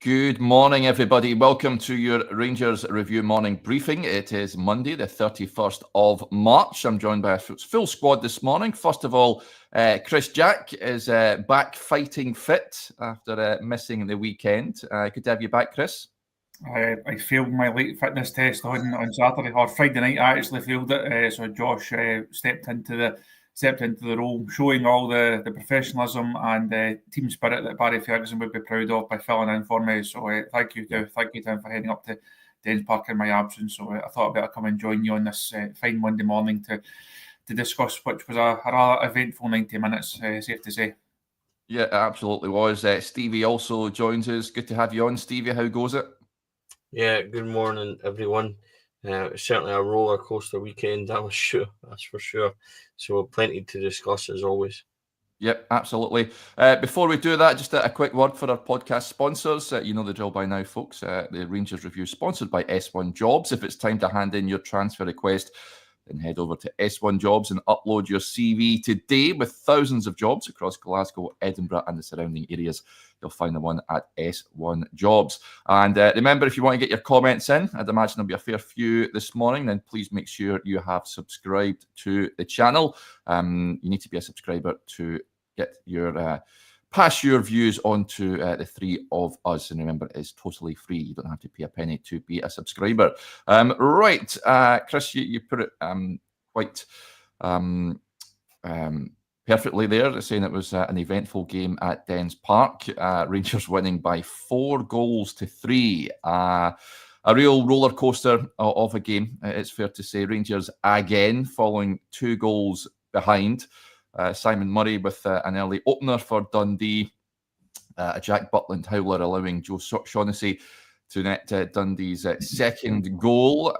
Good morning, everybody. Welcome to your Rangers Review morning briefing. It is Monday, the 31st of March. I'm joined by a full squad this morning. First of all, Chris Jack is back fighting fit after missing the weekend. Good to have you back, Chris. I failed my late fitness test on Saturday or Friday night. I actually failed it, so Josh stepped into the role, showing all the professionalism and team spirit that Barry Ferguson would be proud of by filling in for me. So thank you to him for heading up to Dens Park in my absence. So I thought I'd better come and join you on this fine Monday morning to discuss, which was a rather eventful 90 minutes, safe to say. Yeah, it absolutely was. Stevie also joins us. Good to have you on, Stevie. How goes it? Yeah, good morning, everyone. Certainly a roller coaster weekend, that's for sure. So plenty to discuss as always. Yep, absolutely. Before we do that, just a quick word for our podcast sponsors. You know the drill by now, folks. The Rangers Review sponsored by S1 Jobs. If it's time to hand in your transfer request, then head over to S1 Jobs and upload your CV today. With thousands of jobs across Glasgow, Edinburgh and the surrounding areas, you'll find the one at S1 Jobs. And remember, if you want to get your comments in, I'd imagine there'll be a fair few this morning, then please make sure you have subscribed to the channel. You need to be a subscriber to get your pass your views on to the three of us. And remember, it's totally free. You don't have to pay a penny to be a subscriber. Right, Chris, you put it quite perfectly there, saying it was an eventful game at Dens Park. Rangers winning by 4-3. A real roller coaster of a game, it's fair to say. Rangers again following 2 goals behind. Simon Murray with an early opener for Dundee. A Jack Butland howler allowing Joe Shaughnessy to net Dundee's second goal.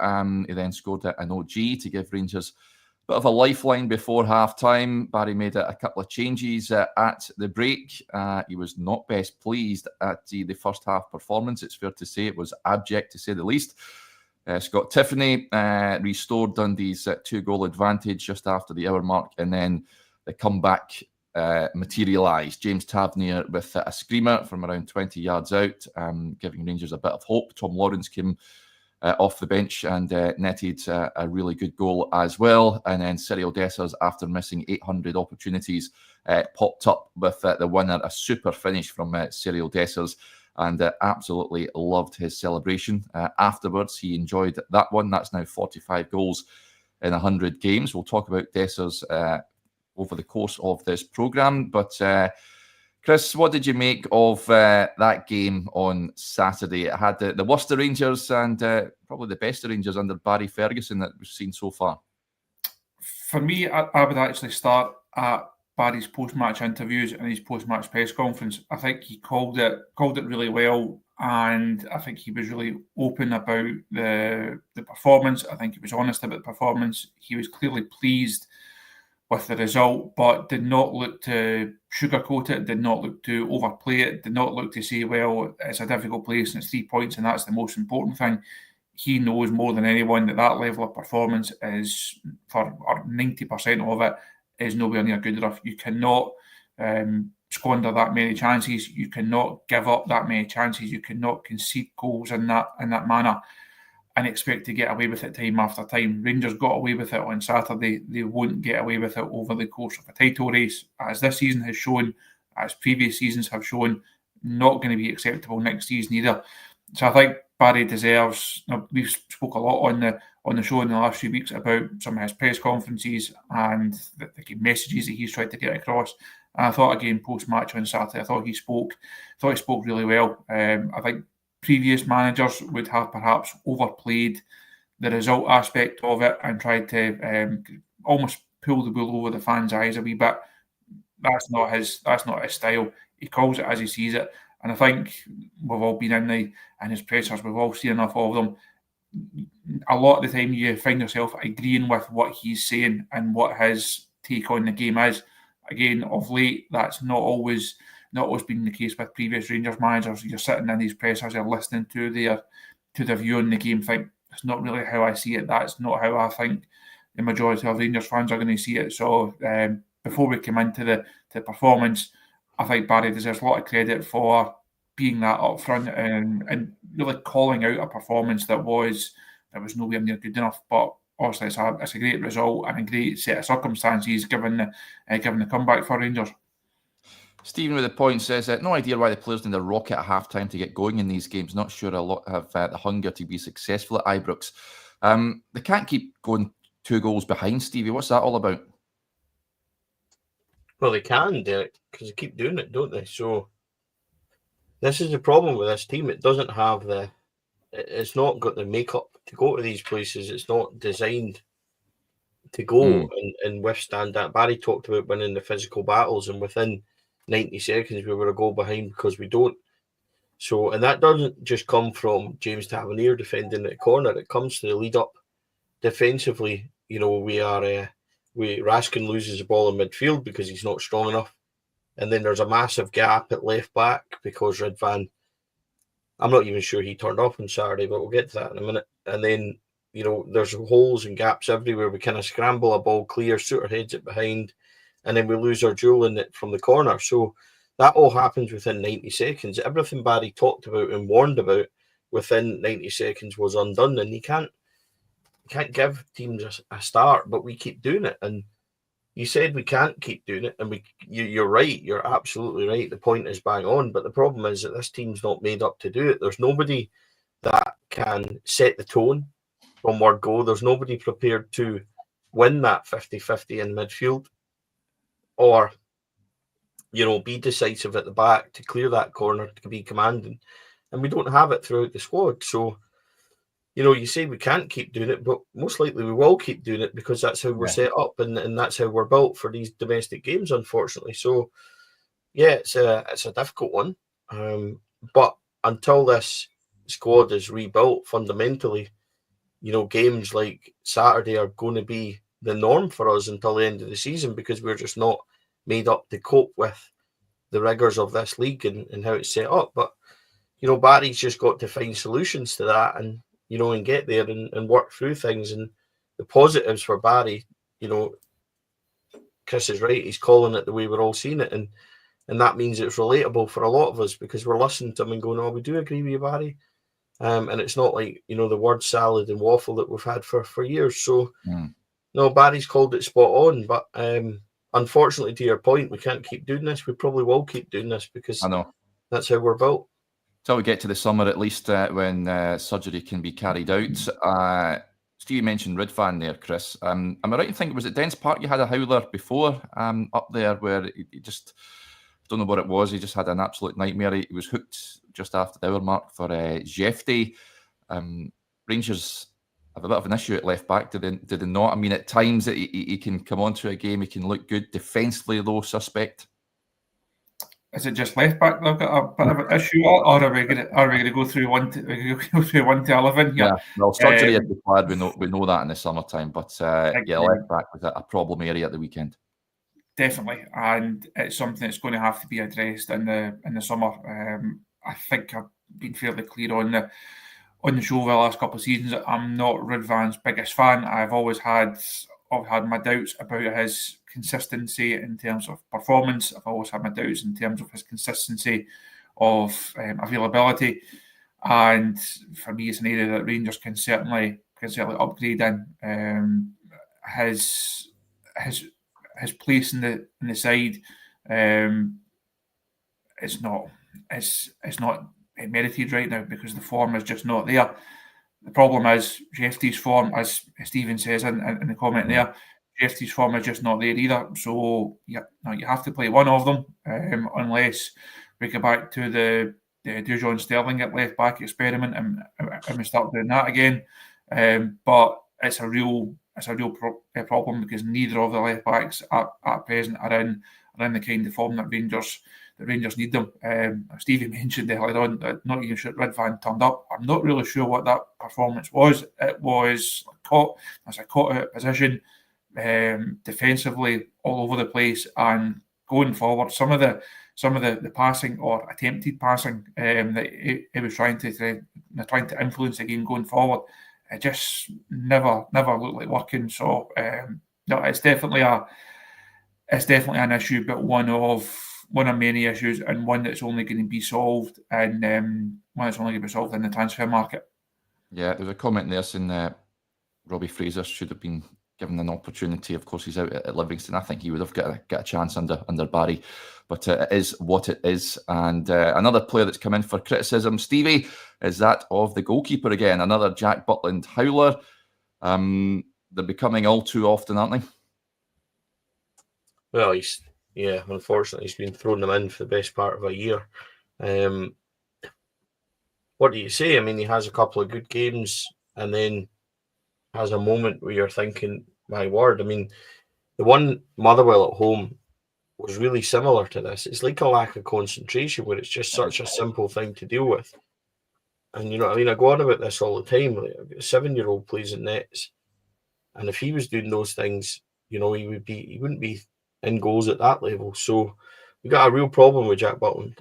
He then scored an OG to give Rangers a bit of a lifeline before half-time. Barry made a couple of changes at the break. He was not best pleased at the first half performance. It's fair to say it was abject, to say the least. Scott Tiffany restored Dundee's 2-goal advantage just after the hour mark, and then the comeback materialised. James Tavernier with a screamer from around 20 yards out, giving Rangers a bit of hope. Tom Lawrence came off the bench and netted a really good goal as well. And then Cyriel Dessers, after missing 800 opportunities, popped up with the winner, a super finish from Cyriel Dessers, and absolutely loved his celebration. Afterwards, he enjoyed that one. That's now 45 goals in 100 games. We'll talk about Dessers over the course of this programme. But Chris, what did you make of that game on Saturday? It had the worst of Rangers and probably the best of Rangers under Barry Ferguson that we've seen so far. For me, I would actually start at Barry's post-match interviews and his post-match press conference. I think he called it really well, and I think he was really open about the performance. I think he was honest about the performance. He was clearly pleased with the result, but did not look to sugarcoat it, did not look to overplay it, did not look to say, well, it's a difficult place and it's 3 points and that's the most important thing. He knows more than anyone that level of performance is, for 90% of it, is nowhere near good enough. You cannot squander that many chances. You cannot give up that many chances. You cannot concede goals in that manner and expect to get away with it time after time. Rangers got away with it on Saturday. They won't get away with it over the course of a title race, as this season has shown, as previous seasons have shown. Not going to be acceptable next season either. So I think Barry deserves. We've spoke a lot on the show in the last few weeks about some of his press conferences and the messages that he's tried to get across. And I thought again post-match on Saturday, I thought he spoke really well. I think previous managers would have perhaps overplayed the result aspect of it and tried to almost pull the wool over the fans' eyes a wee bit. That's not his style. He calls it as he sees it, and I think we've all been in his pressers. We've all seen enough of them. A lot of the time, you find yourself agreeing with what he's saying and what his take on the game is. Again, of late, that's not always been the case with previous Rangers managers. You're sitting in these pressers, you're listening to their view on the game. Think it's not really how I see it. That's not how I think the majority of Rangers fans are going to see it. So before we come into the performance, I think Barry deserves a lot of credit for being that up front and really calling out a performance that was nowhere near good enough. But obviously, it's a great result and a great set of circumstances given the comeback for Rangers. Stephen with the point says, no idea why the players need a rocket at half-time to get going in these games. Not sure a lot have the hunger to be successful at Ibrox. They can't keep going 2 goals behind, Stevie. What's that all about? Well, they can, Derek, because they keep doing it, don't they? So this is the problem with this team. It doesn't have it's not got the makeup to go to these places. It's not designed to go and withstand that. Barry talked about winning the physical battles, and within 90 seconds we were a goal behind because we don't. So, and that doesn't just come from James Tavernier defending at the corner. It comes to the lead up defensively. You know, Raskin loses the ball in midfield because he's not strong enough, and then there's a massive gap at left back because Ridvan, I'm not even sure he turned off on Saturday, but we'll get to that in a minute. And then, you know, there's holes and gaps everywhere. We kind of scramble a ball clear, Suter heads it behind, and then we lose our duel in it from the corner. So that all happens within 90 seconds. Everything Barry talked about and warned about within 90 seconds was undone, and you can't give teams a start, but we keep doing it. And you said we can't keep doing it, and you're right. You're absolutely right. The point is bang on, but the problem is that this team's not made up to do it. There's nobody that can set the tone from word go. There's nobody prepared to win that 50-50 in midfield, or, you know, be decisive at the back to clear that corner, to be commanding. And we don't have it throughout the squad. So, you know, you say we can't keep doing it, but most likely we will keep doing it because that's how we're set up, and that's how we're built for these domestic games, unfortunately. So, yeah, it's a difficult one. But until this squad is rebuilt fundamentally, you know, games like Saturday are going to be the norm for us until the end of the season because we're just not made up to cope with the rigours of this league and how it's set up. But, you know, Barry's just got to find solutions to that and, you know, and get there and work through things. And the positives for Barry, you know, Chris is right. He's calling it the way we're all seeing it. And that means it's relatable for a lot of us because we're listening to him and going, oh, we do agree with you, Barry. And it's not like, you know, the word salad and waffle that we've had for years. So, no, Barry's called it spot on. But unfortunately, to your point, we can't keep doing this. We probably will keep doing this because I know that's how we're built. Till we get to the summer, at least, when surgery can be carried out. Steve mentioned Ridvan there, Chris. Am I right in thinking, was it Dens Park you had a howler before up there where he just, I don't know what it was, he just had an absolute nightmare. He was hooked just after the hour mark for Jefty. Rangers have a bit of an issue at left back, did they not? I mean, at times he can come onto a game, he can look good. Defensively, though, suspect. Is it just left back they've got a bit of an issue, or are we going to go through 1 to 11 here? Yeah, well, surgery is required. We know that in the summertime, but yeah, left back was a problem area at the weekend. Definitely, and it's something that's going to have to be addressed in the summer. I think I've been fairly clear on the show the last couple of seasons. I'm not Ridvan's biggest fan. I've always had my doubts about his consistency in terms of performance. I've always had my doubts in terms of his consistency of availability, and for me, it's an area that Rangers can certainly upgrade in. His place in the side it's not merited right now because the form is just not there. The problem is Jefty's form, as Stephen says in the comment there, Jefty's form is just not there either. So you have to play one of them unless we go back to the Dujon Sterling at left back experiment and we start doing that again. But it's a real problem because neither of the left backs at present are in the kind of form that Rangers need them. Stevie mentioned earlier on that not even sure Ridvan turned up. I'm not really sure what that performance was. It was caught out position, defensively all over the place, and going forward, some of the passing or attempted passing that he was trying to influence the game going forward, it just never looked like working. So no, it's definitely an issue, but one of of many issues, and one that's only going to be solved, and one that's only going to be solved in the transfer market. Yeah, there's a comment there saying Robbie Fraser should have been given an opportunity. Of course, he's out at Livingston. I think he would have got a chance under Barry, but it is what it is. And another player that's come in for criticism, Stevie, is that of the goalkeeper again. Another Jack Butland howler. They're becoming all too often, aren't they? Well, unfortunately, he's been throwing them in for the best part of a year. What do you say? I mean, he has a couple of good games and then has a moment where you're thinking, my word. I mean, the one Motherwell at home was really similar to this. It's like a lack of concentration where it's just such a simple thing to deal with. And you know what I mean? I go on about this all the time. Like, I've got a 7-year-old plays in nets, and if he was doing those things, you know, he wouldn't be in goals at that level. So we got a real problem with Jack Butland.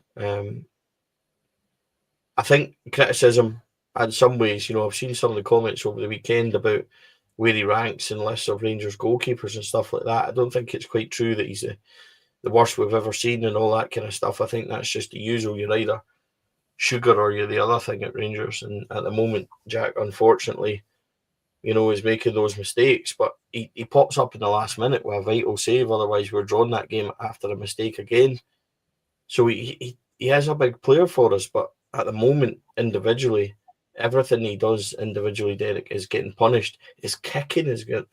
I think criticism, in some ways, you know, I've seen some of the comments over the weekend about where he ranks in lists of Rangers goalkeepers and stuff like that. I don't think it's quite true that he's the worst we've ever seen and all that kind of stuff. I think that's just the usual. You're either sugar or you're the other thing at Rangers. And at the moment, Jack, unfortunately, you know, is making those mistakes. But he pops up in the last minute with a vital save. Otherwise, we're drawing that game after a mistake again. So he is a big player for us. But at the moment, individually, everything he does individually, Derek, is getting punished. His kicking is good.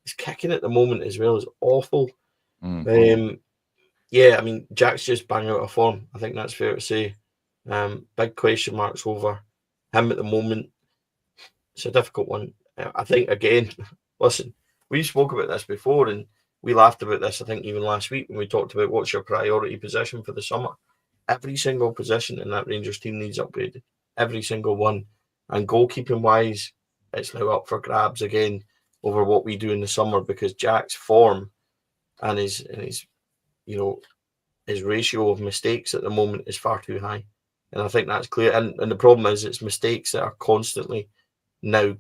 His kicking at the moment as well is awful. Yeah, I mean, Jack's just bang out of form. I think that's fair to say. Big question marks over him at the moment. It's a difficult one. I think, again, listen, we spoke about this before and we laughed about this, I think, even last week when we talked about what's your priority position for the summer. Every single position in that Rangers team needs upgraded. Every single one. And goalkeeping-wise, it's now up for grabs again over what we do in the summer because Jack's form and his you know, his ratio of mistakes at the moment is far too high. And I think that's clear. And the problem is it's mistakes that are constantly now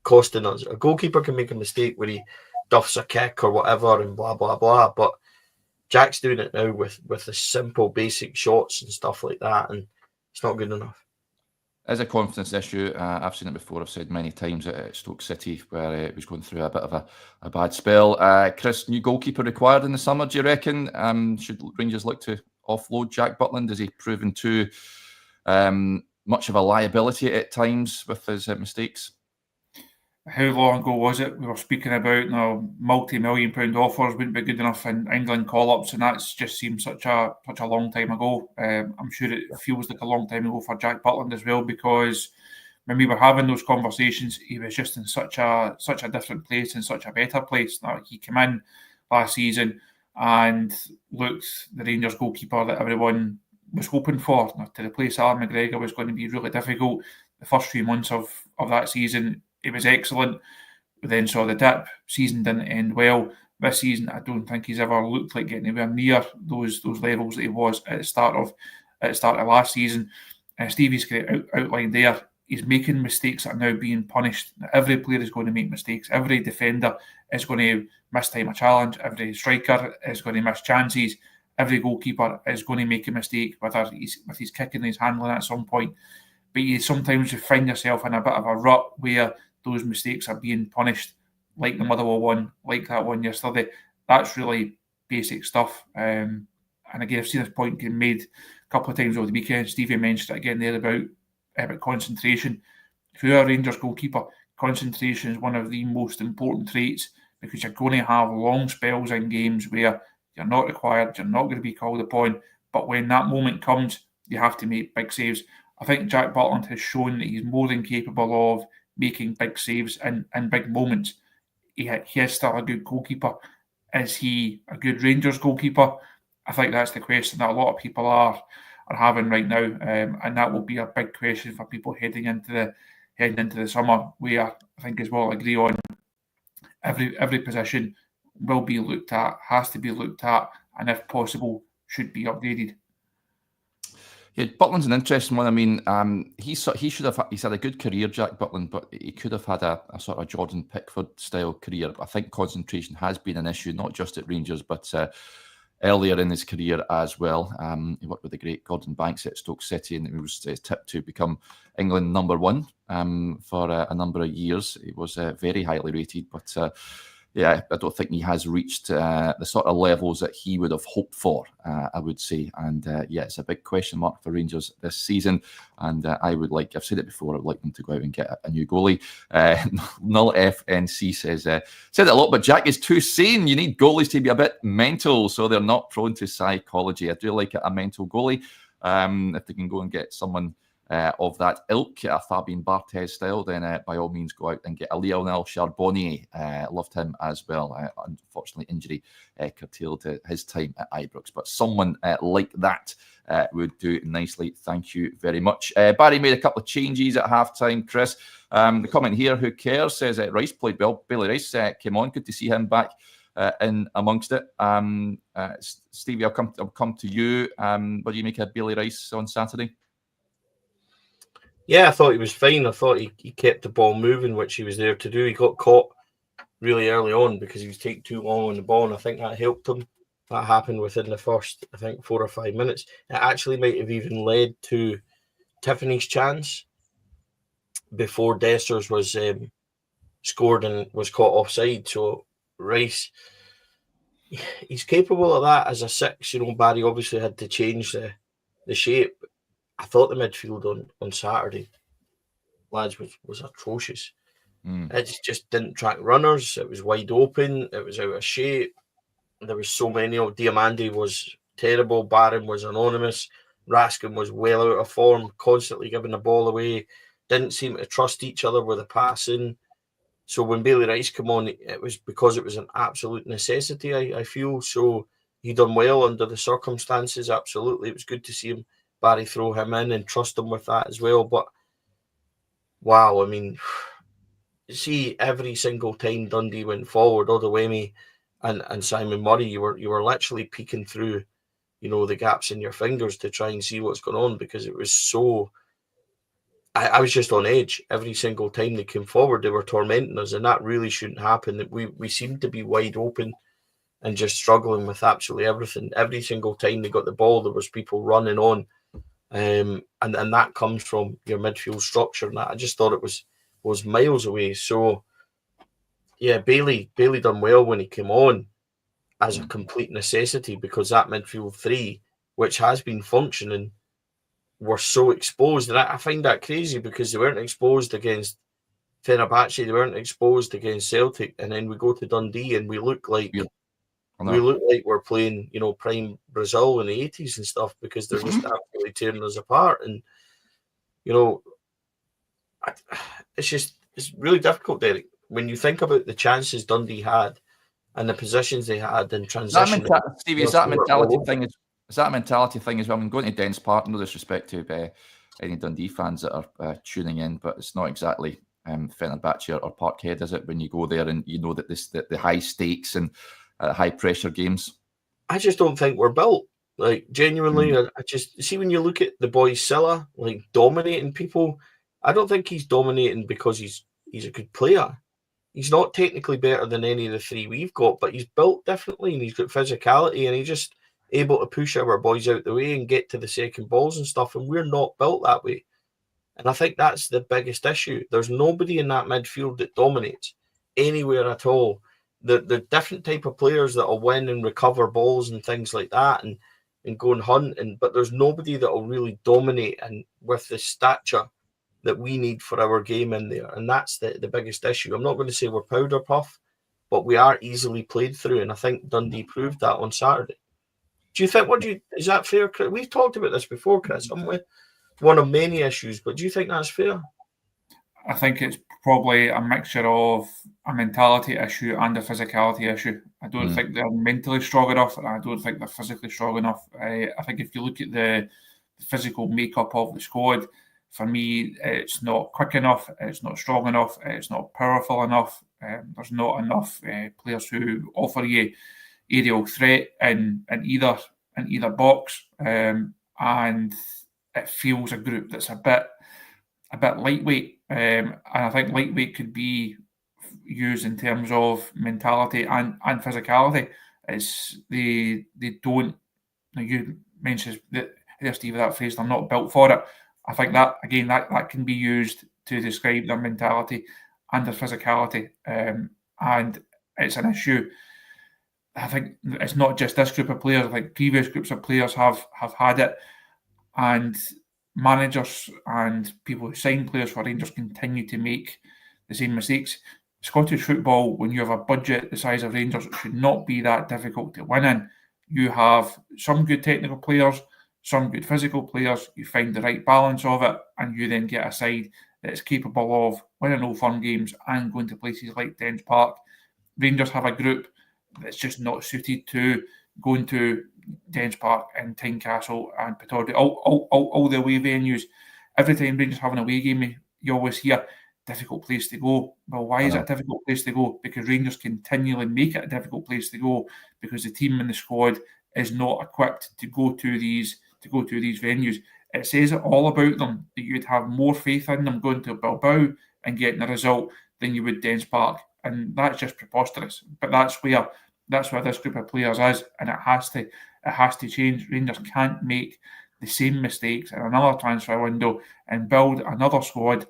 costing us. A goalkeeper can make a mistake where he duffs a kick or whatever and blah, blah, blah. But Jack's doing it now with the simple, basic shots and stuff like that. And it's not good enough. As a confidence issue, I've seen it before. I've said many times at Stoke City where it was going through a bit of a bad spell. Chris, new goalkeeper required in the summer, do you reckon? Should Rangers look to offload Jack Butland? Has he proven too much of a liability at times with his mistakes? How long ago was it? We were speaking about multi-million-pound offers wouldn't be good enough in England call-ups, and that's just seemed such a long time ago. I'm sure it feels like a long time ago for Jack Butland as well, because when we were having those conversations, he was just in such a different place, in such a better place. Now, he came in last season and looked the Rangers goalkeeper that everyone was hoping for. Now, to replace Alan McGregor was going to be really difficult. The first few months of that season, it was excellent. We then saw the dip. Season didn't end well. This season, I don't think he's ever looked like getting anywhere near those levels that he was at the start of last season. And Stevie's outlined there, he's making mistakes that are now being punished. Now, every player is going to make mistakes. Every defender is going to miss time a challenge. Every striker is going to miss chances. Every goalkeeper is going to make a mistake, whether he's with his kicking, his handling at some point. But sometimes you find yourself in a bit of a rut where those mistakes are being punished, like the Motherwell one, like that one yesterday. That's really basic stuff. And again, I've seen this point getting made a couple of times over the weekend. Stevie mentioned it again there about concentration. If you're a Rangers goalkeeper, concentration is one of the most important traits because you're going to have long spells in games where you're not required, you're not going to be called upon. But when that moment comes, you have to make big saves. I think Jack Butland has shown that he's more than capable of making big saves in big moments. He is still a good goalkeeper. Is he a good Rangers goalkeeper? I think that's the question that a lot of people are having right now, and that will be a big question for people heading into the summer. Where I think as well agree on every position will be looked at, has to be looked at, and if possible should be upgraded. Yeah, Butland's an interesting one. I mean, he's had a good career, Jack Butland, but he could have had a sort of Jordan Pickford style career. I think concentration has been an issue, not just at Rangers, but earlier in his career as well. He worked with the great Gordon Banks at Stoke City, and he was tipped to become England #1 for a number of years. He was very highly rated, but I don't think he has reached the sort of levels that he would have hoped for, I would say. And it's a big question mark for Rangers this season. And I've said it before, I would like them to go out and get a new goalie. Null FNC says, said it a lot, but Jack is too sane. You need goalies to be a bit mental so they're not prone to psychology. I do like a mental goalie. If they can go and get someone of that ilk, a Fabien Barthez style, then by all means go out and get a Lionel Charbonnier. Loved him as well. Unfortunately, injury curtailed his time at Ibrox, but someone like that would do nicely. Thank you very much. Barry made a couple of changes at halftime, Chris. The comment here, who cares, says Rice played well. Bailey Rice came on. Good to see him back in amongst it. Stevie, I'll come to you. What do you make of Bailey Rice on Saturday? Yeah, I thought he was fine. I thought he kept the ball moving, which he was there to do. He got caught really early on because he was taking too long on the ball, and I think that helped him. That happened within the first, 4 or 5 minutes. It actually might have even led to Tiffany's chance before Dessers was scored and was caught offside. So Rice, he's capable of that as a 6. Barry obviously had to change the shape. I thought the midfield on Saturday, lads, was atrocious. It just didn't track runners. It was wide open. It was out of shape. There was so many. Diamandi was terrible. Barron was anonymous. Raskin was well out of form, constantly giving the ball away. Didn't seem to trust each other with the passing. So when Bailey Rice came on, it was because it was an absolute necessity, I feel. So he done well under the circumstances, absolutely. It was good to see him, Barry, throw him in and trust him with that as well. But wow, I mean, see, every single time Dundee went forward, Odawemi and Simon Murray, you were literally peeking through, the gaps in your fingers to try and see what's going on, because it was so. I was just on edge every single time they came forward. They were tormenting us, and that really shouldn't happen. We seemed to be wide open and just struggling with absolutely everything. Every single time they got the ball, there was people running on. And that comes from your midfield structure, and that I just thought it was miles away. So yeah, Bailey done well when he came on as a complete necessity, because that midfield 3, which has been functioning, were so exposed. And I find that crazy, because they weren't exposed against Fenerbahce, they weren't exposed against Celtic, and then we go to Dundee and we look like we're playing, prime Brazil in the 80s and stuff, because they're just absolutely tearing us apart. And it's really difficult, Derek, when you think about the chances Dundee had and the positions they had in transition. Stevie, is that a mentality thing? Is that a mentality thing as well? I mean, going to Dens Park, no disrespect to any Dundee fans that are tuning in, but it's not exactly Fenerbahce or Parkhead, is it? When you go there and you know that the high stakes and high pressure games. I just don't think we're built. Like, genuinely, I just see, when you look at the boy Silla, like, dominating people, I don't think he's dominating because he's a good player. He's not technically better than any of the 3 we've got, but he's built differently, and he's got physicality, and he's just able to push our boys out the way and get to the second balls and stuff, and we're not built that way. And I think that's the biggest issue. There's nobody in that midfield that dominates anywhere at all. The different type of players that will win and recover balls and things like that, and go and hunt, but there's nobody that will really dominate and with the stature that we need for our game in there. And that's the biggest issue. I'm not going to say we're powder puff, but we are easily played through, and I think Dundee proved that on Saturday. Do you think, is that fair, Chris? We've talked about this before, Chris, haven't we? One of many issues, but do you think that's fair? I think it's probably a mixture of a mentality issue and a physicality issue. I don't think they're mentally strong enough, and I don't think they're physically strong enough. I think if you look at the physical makeup of the squad, for me, it's not quick enough, it's not strong enough, it's not powerful enough. There's not enough players who offer you aerial threat in either box, and it feels a group that's a bit lightweight, and I think lightweight could be used in terms of mentality and physicality. It's they don't. You mentioned that there, Stevie, that phrase, they're not built for it. I think that again that can be used to describe their mentality and their physicality, and it's an issue. I think it's not just this group of players. I think previous groups of players have had it, and managers and people who sign players for Rangers continue to make the same mistakes. Scottish football, when you have a budget the size of Rangers, it should not be that difficult to win in. You have some good technical players, some good physical players, you find the right balance of it, and you then get a side that is capable of winning Old Firm games and going to places like Dens Park. Rangers have a group that's just not suited to going to Dens Park and Tynecastle and Pittodrie, all the away venues. Every time Rangers have an away game, you always hear, difficult place to go. Well, why is it a difficult place to go? Because Rangers continually make it a difficult place to go because the team and the squad is not equipped to go to these venues. It says it all about them that you'd have more faith in them going to Bilbao and getting a result than you would Dens Park, and that's just preposterous. But that's where this group of players is, and it has to change. Rangers can't make the same mistakes in another transfer window and build another squad.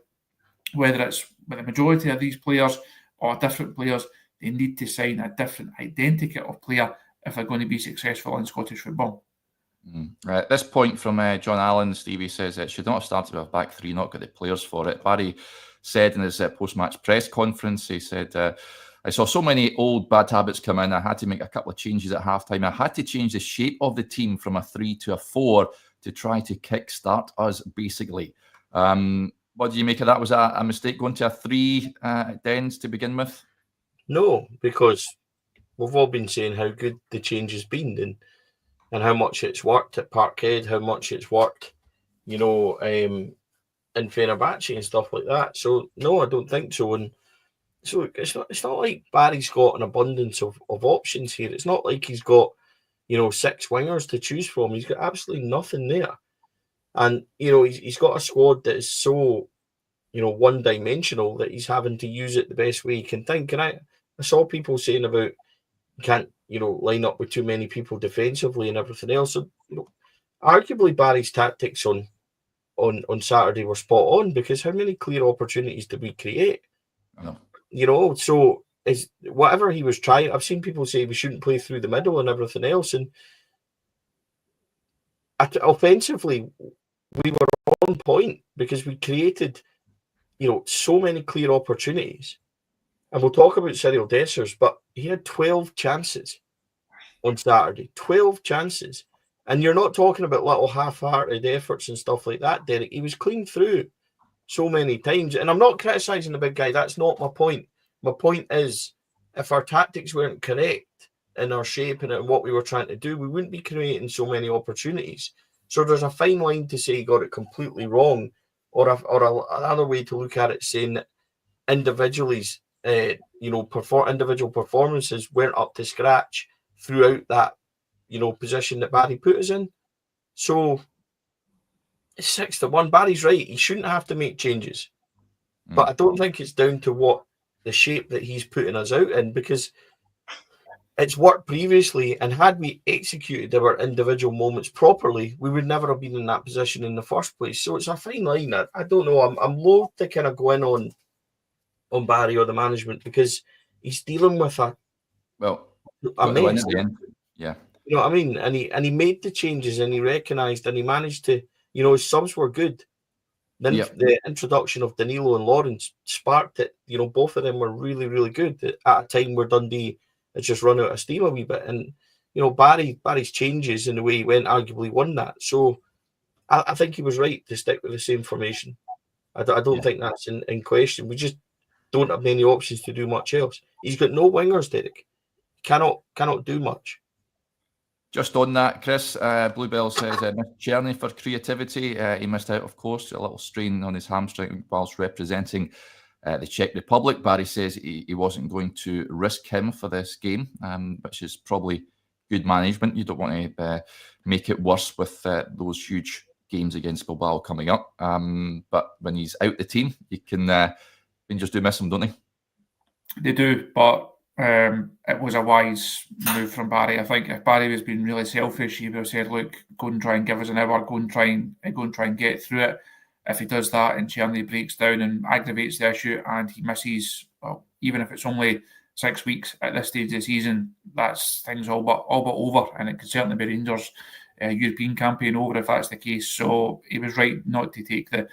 Whether it's with the majority of these players or different players, they need to sign a different identikit of player if they're going to be successful in Scottish football. At this point from John Allen, Stevie says it should not have started with a back three, not got the players for it. Barry said in his post-match press conference, he said, I saw so many old bad habits come in. I had to make a couple of changes at halftime. I had to change the shape of the team from a 3 to a 4 to try to kickstart us, basically. What do you make of that? Was that a mistake going to a 3 at Dens to begin with? No, because we've all been saying how good the change has been and how much it's worked at Parkhead, how much it's worked, in Fenerbahce and stuff like that. So no, I don't think so. And so it's not like Barry's got an abundance of options here. It's not like he's got 6 wingers to choose from. He's got absolutely nothing there. And, he's got a squad that is so, one-dimensional that he's having to use it the best way he can think. And I saw people saying about you can't, line up with too many people defensively and everything else. So, arguably Barry's tactics on Saturday were spot on, because how many clear opportunities did we create? I know. So is whatever he was trying. I've seen people say we shouldn't play through the middle and everything else. And offensively, we were on point because we created, so many clear opportunities. And we'll talk about Cyriel Dessers, but he had 12 chances on Saturday. 12 chances. And you're not talking about little half-hearted efforts and stuff like that, Derek. He was clean through so many times. And I'm not criticising the big guy. That's not my point. My point is, if our tactics weren't correct in our shape and in what we were trying to do, we wouldn't be creating so many opportunities. So there's a fine line to say he got it completely wrong, or another way to look at it, saying that individual performances weren't up to scratch throughout that, position that Barry put us in. So it's 6-1. Barry's right. He shouldn't have to make changes. But I don't think it's down to what the shape that he's putting us out in, because it's worked previously, and had we executed our individual moments properly, we would never have been in that position in the first place. So it's a fine line. I don't know. I'm loath to kind of go in on Barry or the management, because he's dealing with a mess. Yeah. You know what I mean? And he made the changes, and he recognised, and he managed to, his subs were good. Then the introduction of Danilo and Lawrence sparked it. Both of them were really, really good at a time where Dundee had just run out of steam a wee bit. And, Barry's changes in the way he went arguably won that. So I think he was right to stick with the same formation. I don't think that's in question. We just don't have many options to do much else. He's got no wingers, Derek. Cannot do much. Just on that, Chris, Bluebell says missed Czerny for creativity. He missed out, of course, a little strain on his hamstring whilst representing the Czech Republic. Barry says he wasn't going to risk him for this game, which is probably good management. You don't want to make it worse with those huge games against Bilbao coming up. But when he's out the team, you can just do miss him, don't they? They do, but it was a wise move from Barry. I think if Barry was being really selfish, he would have said, "Look, go and try and give us an hour. Go and try and get through it." If he does that and Tierney breaks down and aggravates the issue, and he misses, well, even if it's only 6 weeks at this stage of the season, that's things all but over, and it could certainly be Rangers' European campaign over if that's the case. So he was right not to take the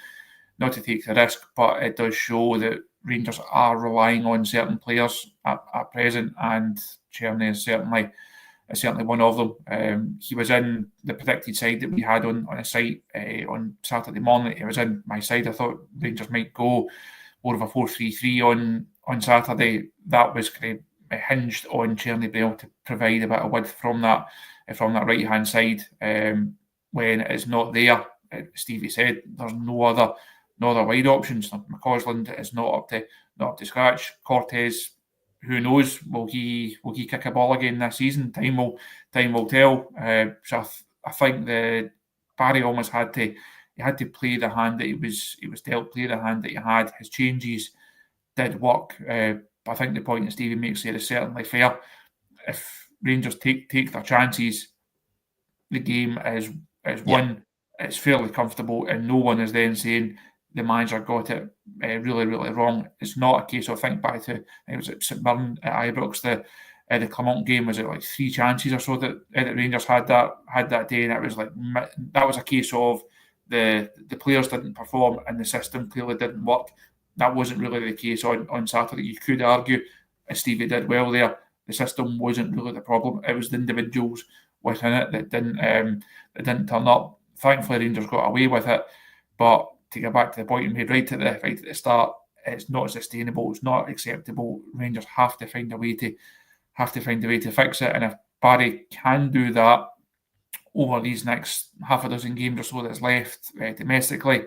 risk, but it does show that Rangers are relying on certain players at present, and Tierney is certainly one of them. He was in the predicted side that we had on a site on Saturday morning. He was in my side. I thought Rangers might go more of a 4-3-3 on Saturday. That was kind of hinged on Tierney being able to provide a bit of width from that right hand side. When it's not there, Stevie said there's no other wide options. McCausland is not up to scratch. Cortez, who knows? Will he kick a ball again this season? Time will tell. So I think the Barry almost had to play the hand that he was dealt, play the hand that he had. His changes did work. But I think the point that Stevie makes there is certainly fair. If Rangers take their chances, the game is won. It's fairly comfortable, and no one is then saying the manager got it really, really wrong. It's not a case of, think back to, it was at St Mirren at Ibrox, the Clermont game, was it like 3 chances or so that Rangers had that day, and it was like, that was a case of the players didn't perform and the system clearly didn't work. That wasn't really the case on Saturday. You could argue, as Stevie did well there, the system wasn't really the problem. It was the individuals within it that didn't turn up. Thankfully, Rangers got away with it, but to get back to the point you made right at the start, it's not sustainable. It's not acceptable. Rangers have to find a way to fix it. And if Barry can do that over these next half a dozen games or so that's left domestically,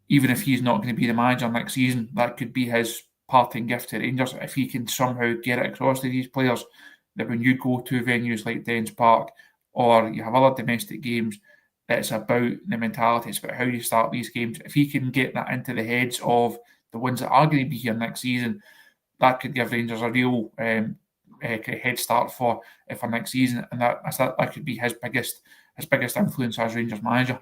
even if he's not going to be the manager next season, that could be his parting gift to Rangers. If he can somehow get it across to these players that when you go to venues like Dens Park or you have other domestic games, it's about the mentality. It's about how you start these games. If he can get that into the heads of the ones that are going to be here next season, that could give Rangers a real head start for next season, and that could be his biggest influence as Rangers manager.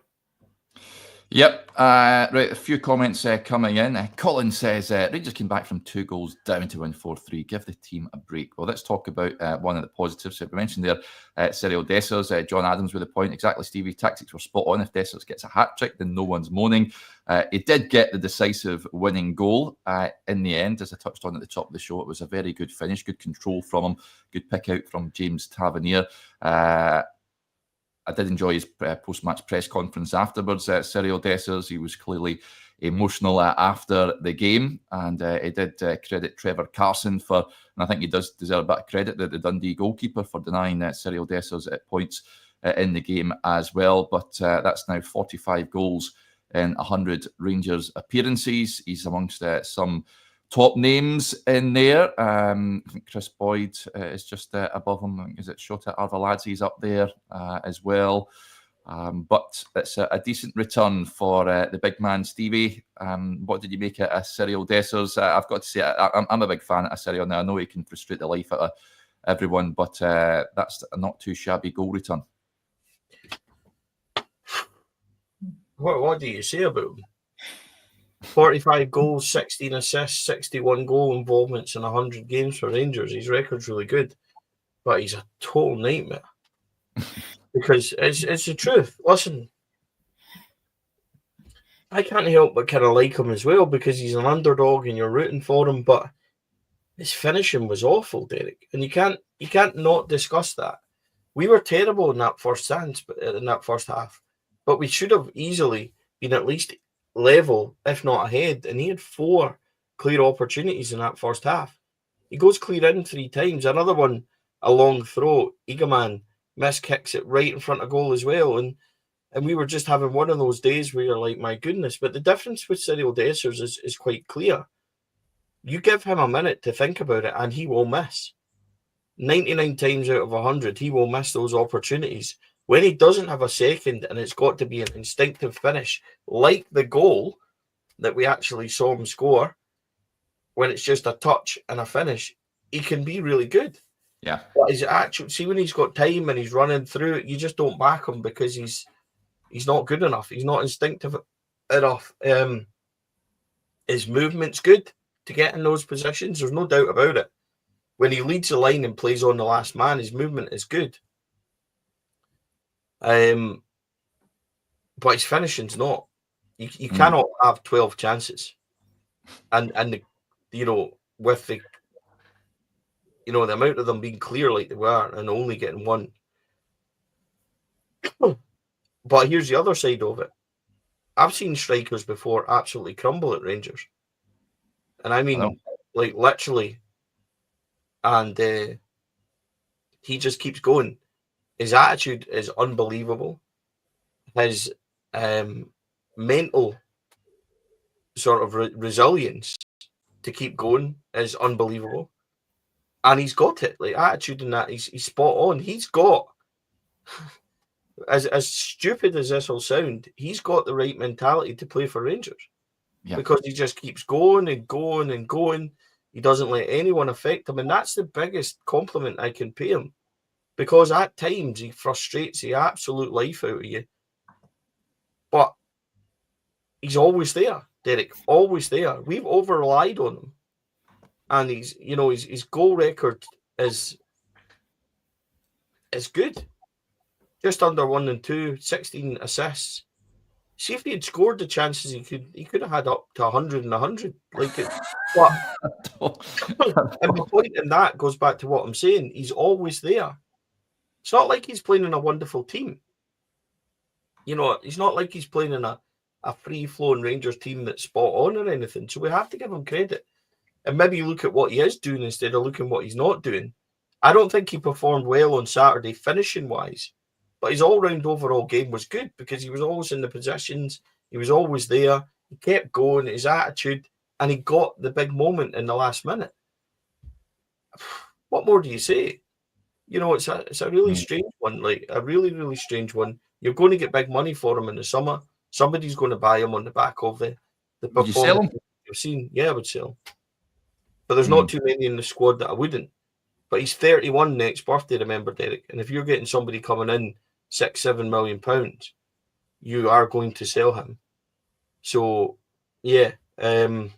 Yep. Right, a few comments coming in. Colin says, Rangers came back from 2 goals down to win 4-3. Give the team a break. Well, let's talk about one of the positives. We mentioned there, Cyriel Dessers, John Adams with a point. Exactly, Stevie. Tactics were spot on. If Dessers gets a hat-trick, then no one's moaning. He did get the decisive winning goal in the end. As I touched on at the top of the show, it was a very good finish, good control from him, good pick out from James Tavernier. I did enjoy his post-match press conference afterwards. Cyriel Dessers, he was clearly emotional after the game, and he did credit Trevor Carson for, and I think he does deserve a bit of credit, the Dundee goalkeeper, for denying Cyriel Dessers at points in the game as well. But that's now 45 goals in 100 Rangers appearances. He's amongst some top names in there. I think Chris Boyd is just above him. Is it Shota Arveladze's up there as well? But it's a decent return for the big man, Stevie. What did you make of Cyriel Dessers? I've got to say, I'm a big fan of Cyriel now. I know he can frustrate the life out of everyone, but that's a not too shabby goal return. What do you say about him? 45 goals, 16 assists, 61 goal involvements in 100 games for Rangers. His record's really good, but he's a total nightmare. Because it's the truth. Listen, I can't help but kind of like him as well because he's an underdog and you're rooting for him, but his finishing was awful, Derek. And you can't not discuss that. We were terrible in that first half, but we should have easily been at least level, if not ahead, and he had 4 clear opportunities in that first half. He goes clear in 3 times. Another one, a long throw. Egerman miskicks it right in front of goal as well, and we were just having one of those days where you're like, my goodness. But the difference with Cyriel Dessers is quite clear. You give him a minute to think about it, and he will miss. 99 times out of 100, he will miss those opportunities. When he doesn't have a second and it's got to be an instinctive finish, like the goal that we actually saw him score, when it's just a touch and a finish, he can be really good. Yeah. But his actual, see, when he's got time and he's running through it, you just don't back him because he's not good enough. He's not instinctive enough. His movement's good to get in those positions. There's no doubt about it. When he leads the line and plays on the last man, his movement is good. But his finishing's not. You cannot have 12 chances, and with the the amount of them being clear like they were and only getting one. But here's the other side of it. I've seen strikers before absolutely crumble at Rangers, and I mean like literally. And he just keeps going. His attitude is unbelievable. His mental sort of resilience to keep going is unbelievable. And he's got it. Like attitude in that, he's spot on. He's got, as stupid as this will sound, he's got the right mentality to play for Rangers. Yeah. Because he just keeps going and going and going. He doesn't let anyone affect him. And that's the biggest compliment I can pay him. Because at times he frustrates the absolute life out of you. But he's always there, Derek. Always there. We've over-relied on him. And his goal record is good. Just under 1 and 2, 16 assists. See if he had scored the chances he could have had up to 100 and 100. Like it, but and my point in that goes back to what I'm saying. He's always there. It's not like he's playing in a wonderful team. It's not like he's playing in a free-flowing Rangers team that's spot on or anything. So we have to give him credit. And maybe look at what he is doing instead of looking what he's not doing. I don't think he performed well on Saturday finishing-wise. But his all-round overall game was good because he was always in the positions. He was always there. He kept going, his attitude, and he got the big moment in the last minute. What more do you say? It's a really strange one, like a really, really strange one. You're going to get big money for him in the summer. Somebody's going to buy him on the back of the performance. Would you sell him? You've seen, yeah, I would sell him. But there's not too many in the squad that I wouldn't. But he's 31 next birthday, remember, Derek. And if you're getting somebody coming in £6-7 million, you are going to sell him. So, yeah, I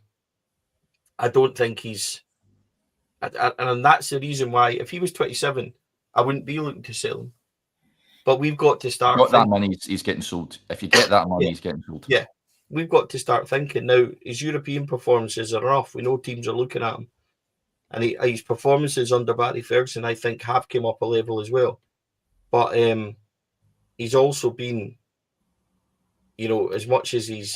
don't think he's, and that's the reason why. If he was 27, I wouldn't be looking to sell him. But we've got to start. Got that money, he's getting sold. If you get that money, he's getting sold. Yeah, we've got to start thinking now. His European performances are off. We know teams are looking at him, and his performances under Barry Ferguson, I think, have come up a level as well. But he's also been, as much as he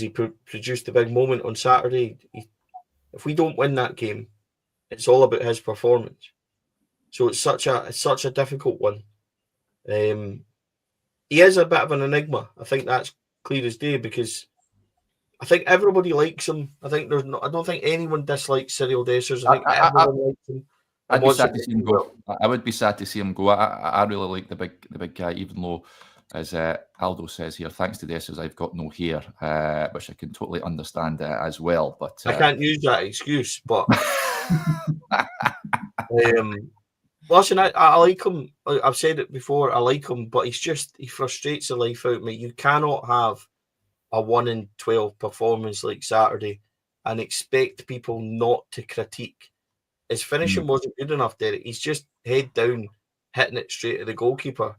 produced the big moment on Saturday, if we don't win that game, it's all about his performance. So it's such a difficult one. He is a bit of an enigma. I think that's clear as day because I think everybody likes him. I don't think anyone dislikes Cyriel Dessers. I think everyone likes him. I'd be sad to see him go. I would be sad to see him go. I really like the big guy, even though, as Aldo says here, thanks to Dessers, I've got no hair, which I can totally understand as well. But I can't use that excuse. But listen, I like him. I've said it before. I like him, but he frustrates the life out of me. You cannot have a 1 in 12 performance like Saturday and expect people not to critique. His finishing wasn't good enough, Derek. He's just head down, hitting it straight at the goalkeeper.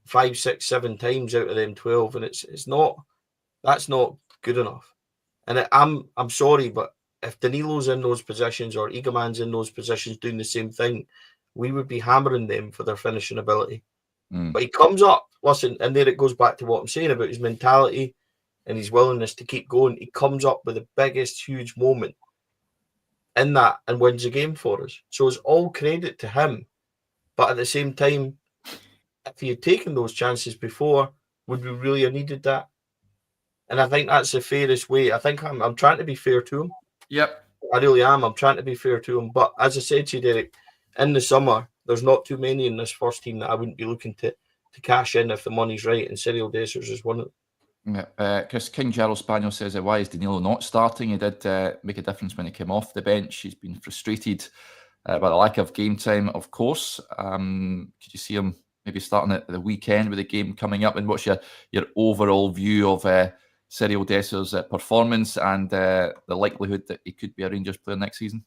5, 6, 7 times out of them 12, and that's not good enough. And I'm sorry, but if Danilo's in those positions or Eagleman's in those positions doing the same thing, we would be hammering them for their finishing ability. But he comes up, listen, and there it goes back to what I'm saying about his mentality and his willingness to keep going. He comes up with the biggest, huge moment in that and wins the game for us. So it's all credit to him. But at the same time, if he had taken those chances before, would we really have needed that? And I think that's the fairest way. I think I'm trying to be fair to him. Yep. I really am. I'm trying to be fair to him. But as I said to you, Derek, in the summer, there's not too many in this first team that I wouldn't be looking to cash in if the money's right. And Cyriel Dessers is one of them. Yeah. Chris King Gerald Spaniel says, why is Danilo not starting? He did make a difference when he came off the bench. He's been frustrated by the lack of game time, of course. Could you see him maybe starting at the weekend with the game coming up? And what's your overall view of Cyriel Dessers' performance and the likelihood that he could be a Rangers player next season?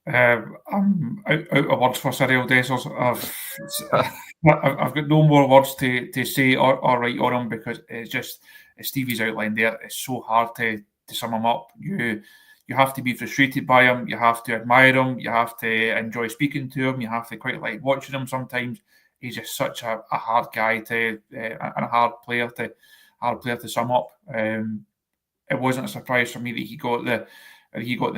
I'm out of words for Cyriel Dessers. I've got no more words to say or write on him, because it's just, as Stevie's outlined there, it's so hard to sum him up. You have to be frustrated by him, you have to admire him, you have to enjoy speaking to him, you have to quite like watching him sometimes. He's just such a hard guy and a hard player to sum up. It wasn't a surprise for me that he got the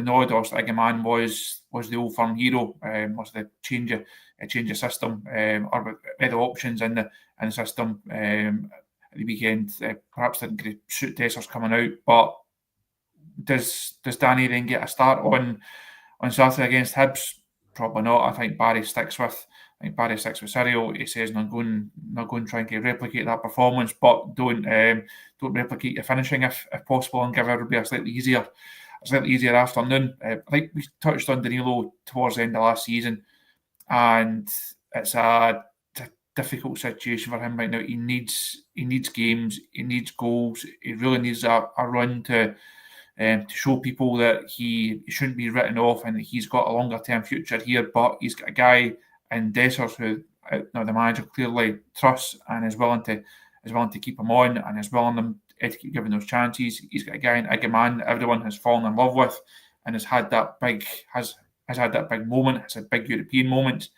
nod, or Igaman was the Old Firm hero. Was the change of system, or the options in the system at the weekend. Perhaps didn't suit Dessers coming out, but does Danny then get a start on Saturday against Hibs? Probably not. I think Barry sticks with Cyriel. He says not going trying to replicate that performance, but don't replicate your finishing if possible, and give everybody a slightly easier afternoon. I think we touched on Danilo towards the end of last season, and it's a difficult situation for him right now. He needs games, he needs goals, he really needs a run to show people that he shouldn't be written off and that he's got a longer term future here. But he's got a guy in Dessers who the manager clearly trusts and is willing to keep him on, and is willing to keep giving those chances. He's got a guy in Igaman that everyone has fallen in love with, and has had that big moment, has had big European moments.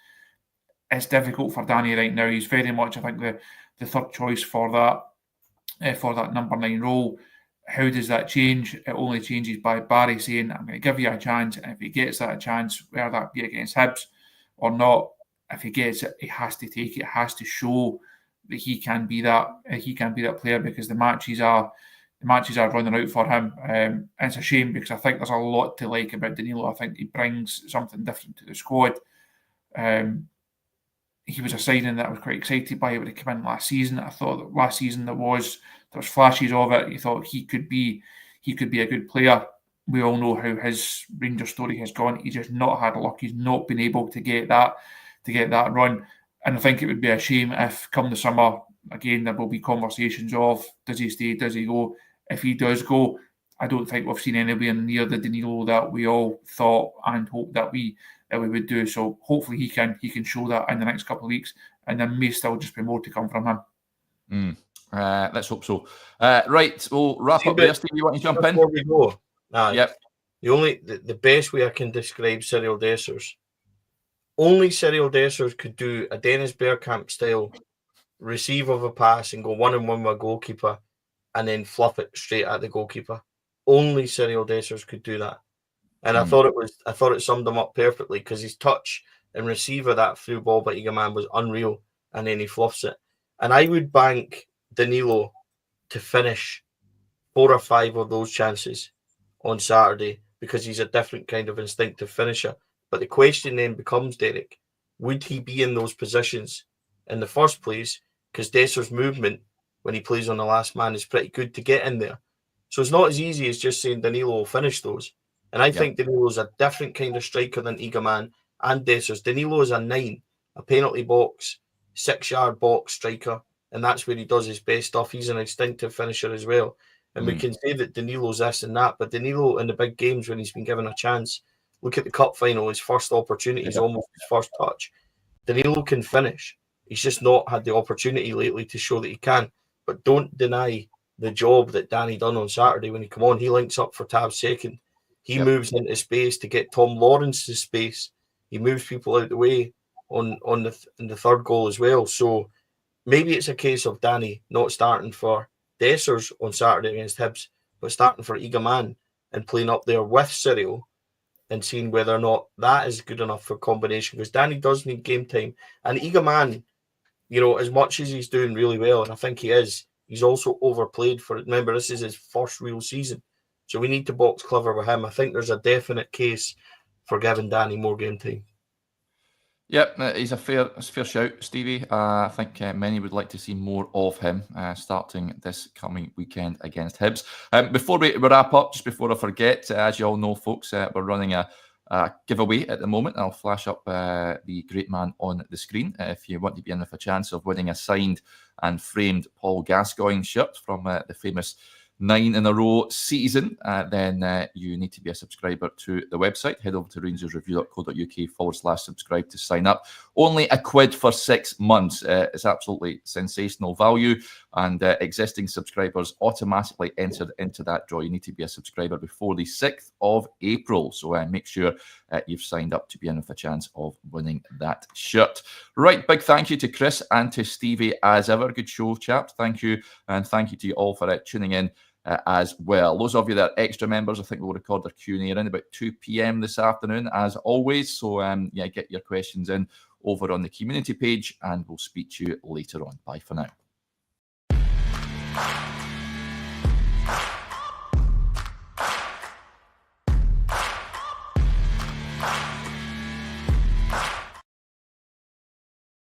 It's difficult for Danny right now. He's very much, I think, the third choice for that number 9 role. How does that change? It only changes by Barry saying, I'm going to give you a chance, and if he gets that chance, whether that be against Hibs or not, if he gets it, he has to take it, has to show that he can be that player, because the matches are running out for him. And it's a shame, because I think there's a lot to like about Danilo. I think he brings something different to the squad. He was a signing that I was quite excited by when he came in last season. I thought that last season there was flashes of it. You thought he could be a good player. We all know how his Rangers story has gone. He's just not had luck. He's not been able to get that run. And I think it would be a shame if, come the summer, again, there will be conversations of, does he stay, does he go? If he does go, I don't think we've seen anywhere near the Danilo that we all thought and hoped that we would do. So hopefully he can show that in the next couple of weeks, and there may still just be more to come from him. Let's hope so. Right, we'll wrap up there. Steve, you want to jump in? Before we go, yep. The best way I can describe Cyriel Dessers, only Cyriel Dessers could do a Dennis Bergkamp style receive of a pass and go 1-on-1 with a goalkeeper, and then flip it straight at the goalkeeper. Only Cyriel Dessers could do that. And I thought it summed him up perfectly, because his touch and receive of that through ball by Igaman was unreal, and then he fluffs it. And I would bank Danilo to finish 4 or 5 of those chances on Saturday, because he's a different kind of instinctive finisher. But the question then becomes, Derek, would he be in those positions in the first place? Because Dessers' movement when he plays on the last man is pretty good to get in there. So it's not as easy as just saying Danilo will finish those. And I think Danilo's a different kind of striker than Igaman and Dessers. Danilo is a 9, a penalty box, 6-yard box striker, and that's where he does his best stuff. He's an instinctive finisher as well. And we can say that Danilo's this and that, but Danilo in the big games when he's been given a chance, look at the cup final, his first opportunity is almost his first touch. Danilo can finish. He's just not had the opportunity lately to show that he can. But don't deny the job that Danny done on Saturday when he come on. He links up for Tab's second. He moves into space to get Tom Lawrence's space. He moves people out the way in the third goal as well. So maybe it's a case of Danny not starting for Dessers on Saturday against Hibs, but starting for Igaman and playing up there with Cyriel and seeing whether or not that is good enough for combination, because Danny does need game time. And Igaman, as much as he's doing really well, and I think he is, he's also overplayed for it. Remember, this is his first real season. So we need to box clever with him. I think there's a definite case for giving Danny more game time. Yep, he's a fair shout, Stevie. I think many would like to see more of him starting this coming weekend against Hibs. Before we wrap up, just before I forget, as you all know, folks, we're running a giveaway at the moment. I'll flash up the great man on the screen. If you want to be in with a chance of winning a signed and framed Paul Gascoigne shirt from the famous 9 in a row season, then you need to be a subscriber to the website. Head over to rangersreview.co.uk/subscribe to sign up. Only £1 for 6 months. It's absolutely sensational value, and existing subscribers automatically entered into that draw. You need to be a subscriber before the 6th of April, so make sure you've signed up to be in with a chance of winning that shirt. Right, big thank you to Chris and to Stevie as ever. Good show, chaps. Thank you, and thank you to you all for tuning in as well. Those of you that are extra members, I think we'll record their Q&A around about 2 p.m. this afternoon, as always. So, yeah, get your questions in over on the community page, and we'll speak to you later on. Bye for now.